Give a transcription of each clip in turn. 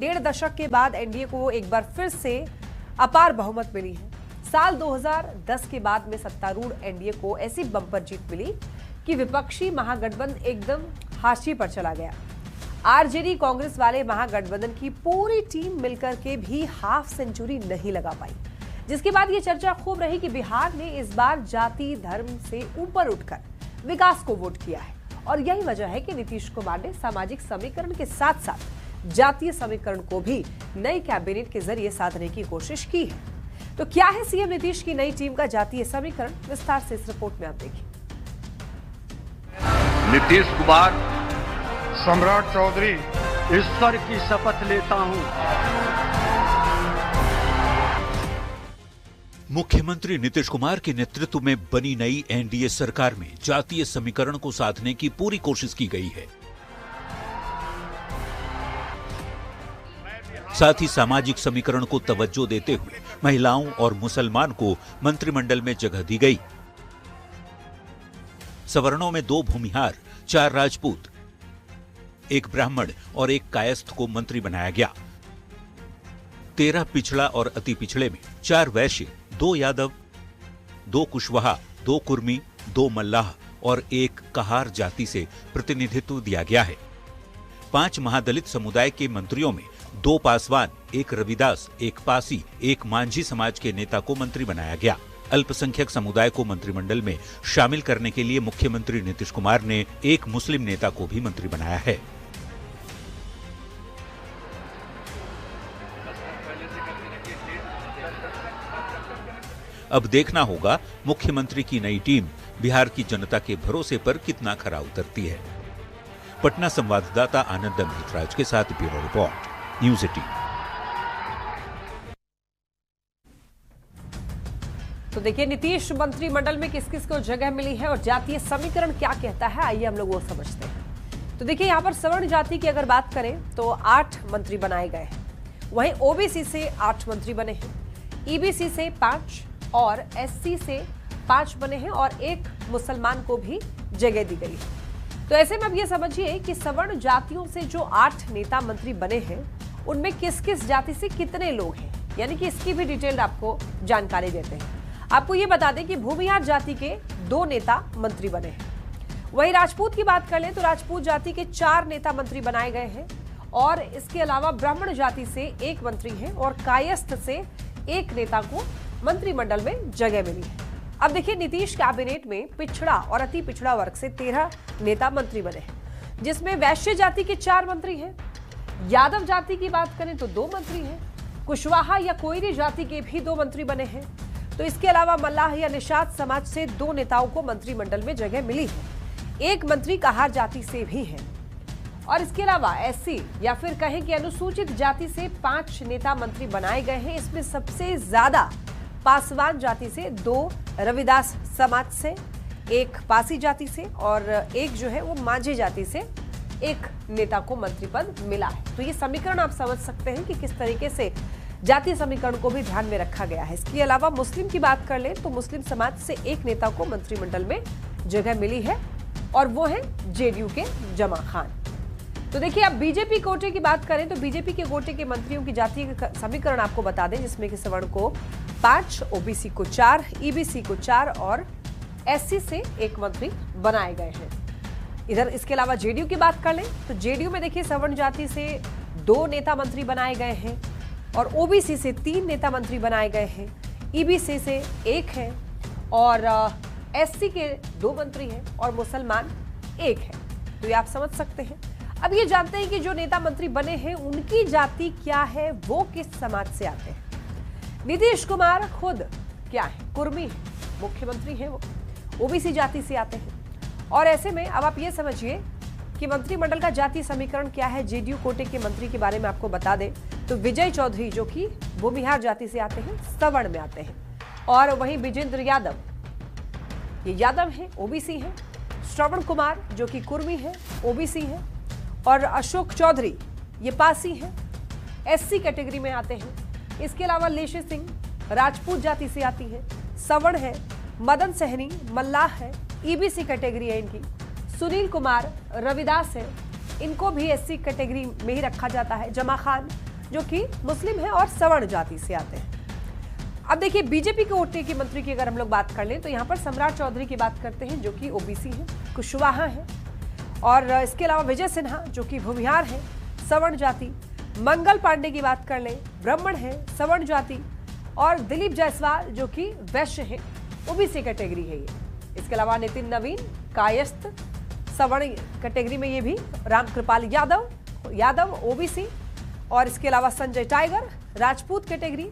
डेढ़ दशक के बाद एनडीए को एक बार फिर से अपार बहुमत मिली है। साल 2010 के बाद में सत्तारूढ़ एनडीए को ऐसी बम्पर जीत मिली कि विपक्षी महागठबंधन एकदम हाशिए पर चला गया। आरजेडी कांग्रेस वाले महागठबंधन की पूरी टीम मिलकर के भी हाफ सेंचुरी नहीं लगा पाई, जिसके बाद ये चर्चा खूब रही कि बिहार ने इस बार जाति धर्म से ऊपर उठकर विकास को वोट किया है और यही वजह है कि नीतीश कुमार ने सामाजिक समीकरण के साथ साथ जातीय समीकरण को भी नई कैबिनेट के जरिए साधने की कोशिश की है। तो क्या है सीएम नीतीश की नई टीम का जातीय समीकरण, विस्तार से इस रिपोर्ट में आप देखिए। नीतीश कुमार, सम्राट चौधरी, ईश्वर की शपथ लेता हूं। मुख्यमंत्री नीतीश कुमार के नेतृत्व में बनी नई एनडीए सरकार में जातीय समीकरण को साधने की पूरी कोशिश की गई है। साथ ही सामाजिक समीकरण को तवज्जो देते हुए महिलाओं और मुसलमान को मंत्रिमंडल में जगह दी गई। सवर्णों में 2 भूमिहार, 4 राजपूत, 1 ब्राह्मण और 1 कायस्थ को मंत्री बनाया गया। 13 पिछड़ा और अति पिछड़े में 4 वैश्य, 2 यादव, 2 कुशवाहा, 2 कुर्मी, 2 मल्लाह और 1 कहार जाति से प्रतिनिधित्व दिया गया है। 5 महादलित समुदाय के मंत्रियों में 2 पासवान, 1 रविदास, 1 पासी, 1 मांझी समाज के नेता को मंत्री बनाया गया। अल्पसंख्यक समुदाय को मंत्रिमंडल में शामिल करने के लिए मुख्यमंत्री नीतीश कुमार ने 1 मुस्लिम नेता को भी मंत्री बनाया है। अब देखना होगा मुख्यमंत्री की नई टीम बिहार की जनता के भरोसे पर कितना खरा उतरती है। पटना संवाददाता आनंद अमृतराज के साथ ब्यूरो रिपोर्ट, न्यूज़ 18। तो देखिए नीतीश मंत्रिमंडल में किस किस को जगह मिली है और जातीय समीकरण क्या कहता है, आइए हम लोग वो समझते हैं। तो देखिए यहाँ पर सवर्ण जाति की अगर बात करें तो 8 मंत्री बनाए गए हैं। वहीं ओबीसी से 8 मंत्री बने हैं, ईबीसी से 5 और एससी से 5 बने हैं और 1 मुसलमान को भी जगह दी गई है। तो ऐसे में अब ये समझिए कि सवर्ण जातियों से जो 8 नेता मंत्री बने हैं उनमें किस किस जाति से कितने लोग हैं, यानी कि इसकी भी डिटेल आपको जानकारी देते हैं। आपको ये बता दें कि भूमिहार जाति के 2 नेता मंत्री बने हैं। वहीं राजपूत की बात कर लें तो राजपूत जाति के 4 नेता मंत्री बनाए गए हैं और इसके अलावा ब्राह्मण जाति से 1 मंत्री है और कायस्थ से 1 नेता को मंत्रिमंडल में जगह मिली है। अब देखिए नीतीश कैबिनेट में पिछड़ा और अति पिछड़ा वर्ग से 13 नेता मंत्री बने हैं, जिसमें वैश्य जाति के 4 मंत्री हैं। यादव जाति की बात करें तो 2 मंत्री हैं। कुशवाहा या कोयरी जाति के भी 2 मंत्री बने हैं। तो इसके अलावा मल्लाह या निषाद समाज से 2 नेताओं को मंत्रिमंडल में जगह मिली है। 1 मंत्री कहार जाति से भी है और इसके अलावा एससी या फिर कहें कि अनुसूचित जाति से 5 नेता मंत्री बनाए गए हैं। इसमें सबसे ज्यादा पासवान जाति से 2 रविदास समाज से, 1 पासी जाति से और 1 जो है वो मांझी जाति से 1 नेता को मंत्री पद मिला है। तो ये समीकरण आप समझ सकते हैं कि किस तरीके से जातीय समीकरण को भी ध्यान में रखा गया है। इसके अलावा मुस्लिम की बात कर लें तो मुस्लिम समाज से 1 नेता को मंत्रिमंडल में जगह मिली है और वो है जेडीयू के जमा खान। तो देखिए अब बीजेपी कोटे की बात करें तो बीजेपी के कोटे के मंत्रियों की जातीय समीकरण आपको बता दें, जिसमें कि सवर्ण को 5, ओबीसी को 4, ईबीसी को 4 और एससी से 1 मंत्री बनाए गए हैं। इधर इसके अलावा जेडीयू की बात कर लें तो जेडीयू में देखिए सवर्ण जाति से 2 नेता मंत्री बनाए गए हैं और ओबीसी से 3 नेता मंत्री बनाए गए हैं, ईबीसी से 1 है और एससी के 2 मंत्री हैं और मुसलमान 1 है। तो ये आप समझ सकते हैं। अब ये जानते हैं कि जो नेता मंत्री बने हैं उनकी जाति क्या है, वो किस समाज से आते हैं। नीतीश कुमार खुद क्या है, कुर्मी है, मुख्यमंत्री हैं, वो ओबीसी जाति से आते हैं। और ऐसे में अब आप ये समझिए कि मंत्रिमंडल का जातीय समीकरण क्या है। जेडीयू कोटे के मंत्री के बारे में आपको बता दें तो विजय चौधरी जो कि भूमिहार जाति से आते हैं, सवर्ण में आते हैं और वहीं विजेंद्र यादव, ये यादव है, ओबीसी है। श्रवण कुमार जो कि कुर्मी है, ओबीसी है और अशोक चौधरी ये पासी है, एससी कैटेगरी में आते हैं। इसके अलावा लेशी सिंह राजपूत जाति से आती है, सवर्ण है। मदन सहनी मल्लाह है, ईबीसी कैटेगरी है इनकी। सुनील कुमार रविदास है, इनको भी एससी कैटेगरी में ही रखा जाता है। जमा खान जो कि मुस्लिम है और सवर्ण जाति से आते हैं। अब देखिए बीजेपी के कोटे के मंत्री की अगर हम लोग बात कर लें तो यहाँ पर सम्राट चौधरी की बात करते हैं जो कि ओबीसी है, कुशवाहा है, और इसके अलावा विजय सिन्हा जो कि भूमिहार है, सवर्ण जाति। मंगल पांडे की बात कर लें, ब्राह्मण है, सवर्ण जाति, और दिलीप जायसवाल जो कि वैश्य है, ओबीसी कैटेगरी है ये। इसके अलावा नितिन नवीन कायस्थ सवर्ण कैटेगरी में ये भी, रामकृपाल यादव ओबीसी, और इसके अलावा संजय टाइगर राजपूत कैटेगरी,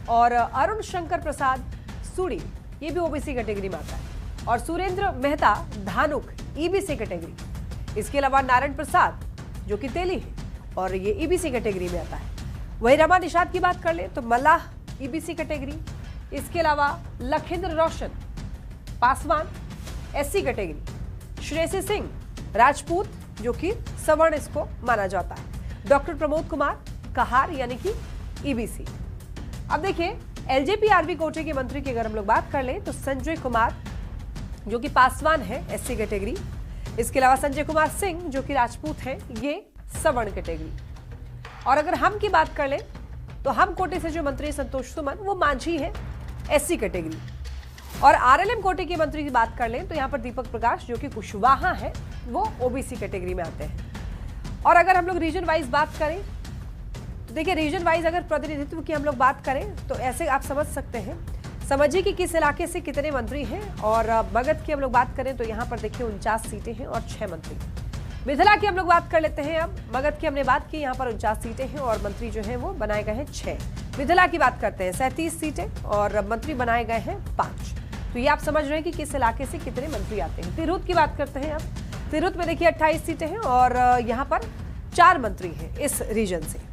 और अरुण शंकर प्रसाद सूड़ी ये भी ओबीसी कैटेगरी में आता है, और सुरेंद्र मेहता धानुक ईबीसी कैटेगरी। इसके अलावा नारायण प्रसाद जो कि तेली है और ये ईबीसी कैटेगरी में आता है। वही रमा निषाद की बात कर ले तो मल्लाह ईबीसी कैटेगरी। इसके अलावा लखिंद्र रोशन पासवान एससी कैटेगरी, श्रेयसी सिंह राजपूत जो कि सवर्ण इसको माना जाता है, डॉक्टर प्रमोद कुमार कहार यानी कि ईबीसी। अब देखिए एलजेपी आरबी कोटे के मंत्री की अगर हम लोग बात कर लें तो संजय कुमार जो कि पासवान है एससी कैटेगरी। इसके अलावा संजय कुमार सिंह जो कि राजपूत है, ये सवर्ण कैटेगरी। और अगर हम की बात कर लें तो हम कोटे से जो मंत्री संतोष सुमन वो मांझी है एससी कैटेगरी। और आरएलएम कोटे के मंत्री की बात कर लें तो यहाँ पर दीपक प्रकाश जो कि कुशवाहा है वो ओबीसी कैटेगरी में आते हैं। और अगर हम लोग रीजन वाइज बात करें तो देखिए रीजन वाइज अगर प्रतिनिधित्व की हम लोग बात करें तो ऐसे आप समझ सकते हैं, समझिए कि किस इलाके से कितने मंत्री हैं। और मगध की हम लोग बात करें तो यहाँ पर देखिए 49 सीटें हैं और 6 मंत्री। मिथिला की हम लोग बात कर लेते हैं। अब मगध की हमने बात की, यहाँ पर 49 सीटें हैं और मंत्री जो हैं वो बनाए गए हैं 6। मिथिला की बात करते हैं 37 सीटें और मंत्री बनाए गए हैं 5। तो ये आप समझ रहे हैं कि किस इलाके से कितने मंत्री आते हैं। तिरहुत की बात करते हैं। अब तिरहुत में देखिए 28 सीटें हैं और यहाँ पर 4 मंत्री हैं इस रीजन से।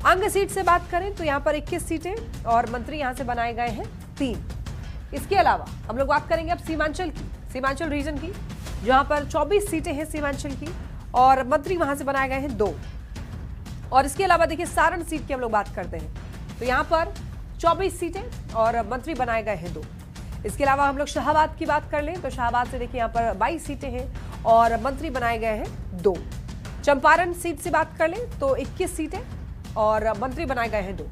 अंग सीट से बात करें तो यहाँ पर 21 सीटें और मंत्री यहाँ से बनाए गए हैं 3। इसके अलावा हम लोग बात करेंगे अब सीमांचल की, सीमांचल रीजन की, जहां पर 24 सीटें हैं सीमांचल की और मंत्री वहां से बनाए गए हैं 2। और इसके अलावा देखिए सारण सीट की हम लोग बात करते हैं तो यहाँ पर 24 सीटें और मंत्री बनाए गए हैं 2। इसके अलावा हम लोग शाहबाद की बात कर लें तो शाहबाद से देखिए यहाँ पर 22 सीटें हैं और मंत्री बनाए गए हैं 2। चंपारण सीट से बात कर लें तो 21 सीटें और मंत्री बनाए गए हैं 2।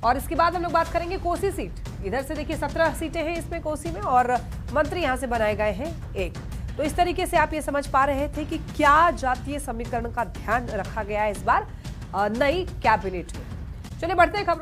और इसके बाद हम लोग बात करेंगे कोसी सीट, इधर से देखिए 17 सीटें हैं इसमें कोसी में और मंत्री यहां से बनाए गए हैं 1। तो इस तरीके से आप ये समझ पा रहे थे कि क्या जातीय समीकरण का ध्यान रखा गया है इस बार नई कैबिनेट में। चलिए बढ़ते हैं खबरों।